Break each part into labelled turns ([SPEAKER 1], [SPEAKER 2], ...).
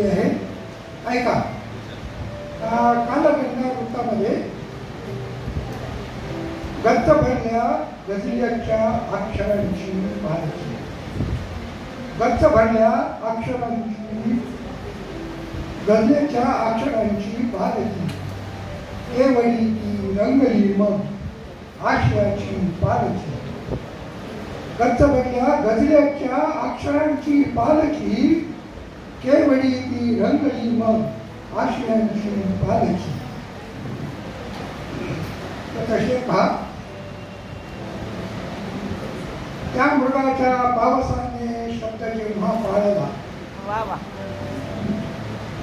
[SPEAKER 1] आहे ऐका. कालगंगा वृत्तामध्ये गच्च भरल्या गजल्याच्या अक्षरांची पालखी, गच्च भरल्या अक्षरांची गजलेच्या अक्षरांची पालखी, केवळी ती रंगली मग आशयाची पालखी. गच्च भरल्या गजल्याच्या अक्षरांची पालखी, केवळी ती रंगली मग आशयांची पालखी. तसे पहा, त्या मृगाच्या पावसाने शब्द जेव्हा पाळला,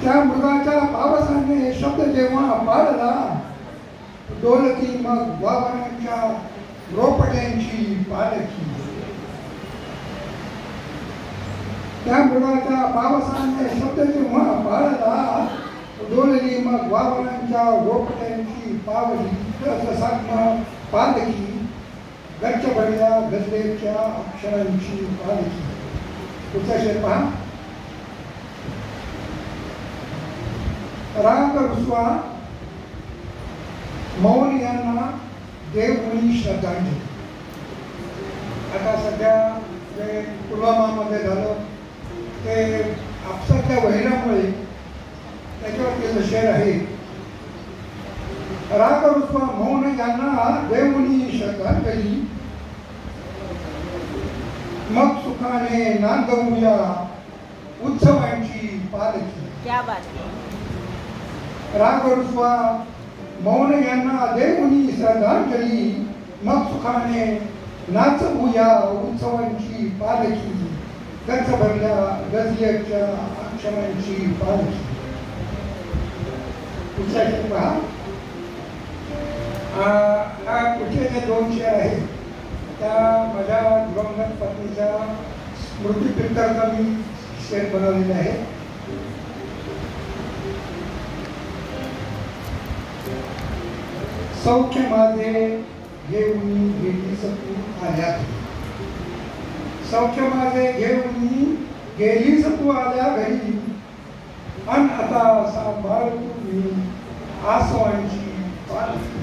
[SPEAKER 1] त्या मृगाच्या पावसाने शब्द जेव्हा पाळला, डोलती मग वावरांच्या रोपट्यांची पालखी. त्या मृगाच्या पावसाने शब्द जेव्हा पाळला, डोलली मग वावरांच्या रोपट्यांची पालखी, गच्च भरल्या गजलेच्या अक्षरांची पालखी. पुढचा शेर पहा. राग रुसवा मौन यांना देवमुनी श्रद्धांजली. आता सध्या जे पुलवामामध्ये झालं ते आपसातल्या वैरामुळे त्याच्यावर त्याचं शेर आहे. राग रुसवा मौन यांना देवमुनी श्रद्धांजली, मग सुखाने नांदवूया उत्सवांची पालखी.
[SPEAKER 2] क्या बात.
[SPEAKER 1] राग रुसवा मौन यांना देवमुनी श्रद्धांजली, मग सुखाने नाचवूया उत्सवांची पालखी, गच्च भरल्या गजलेच्या अक्षरांची पालखी. पुढचा शेर पहा. हा पुढचे जे दोन शेर आहेत त्या माझ्या दिवंगत पत्नीच्या स्मृतीप्रित्यर्थ मी शेर बनवलेले आहे. सौख्य माझे घेऊन गेली सतू आल्या, सौख्य माझे घेऊन गेली सतू आल्या घरी, अन आता सांभाळतो मी आसवांची पालखी.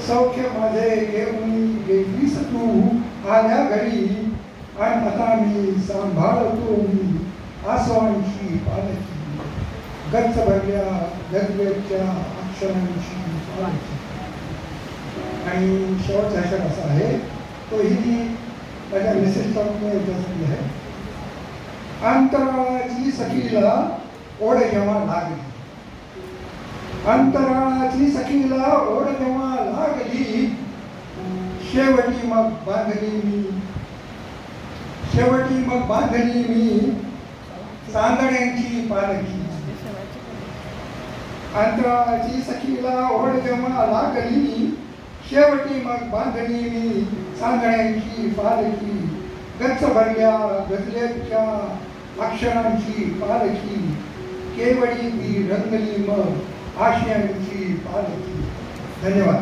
[SPEAKER 1] सौख्य माझे घेऊन गेलीस तू आल्या घरी, आणि आता मी सांभाळतो मी आसवांची पालखी, गच्च भरल्या गजलेच्या अक्षरांची पालखी. आणि शेवटचा अक्षर असा आहे, तोही माझ्या मेसेजचा याच्यासाठी आहे. अंतराळाची सखीला ओढ जेव्हा लागली, अंतराळाची सखीला ओढ जेव्हा लागली, शेवटी मग बांधली मी, शेवटी मग बांधली मी चांदण्यांची पालखी. अंतराळाची सखीला ओढ जेव्हा लागली, शेवटी मग बांधली मी चांदण्यांची पालखी, गच्च भरल्या गजलेच्या अक्षरांची पालखी, केवळी ती रंगली मग आशयांची पालखी. धन्यवाद.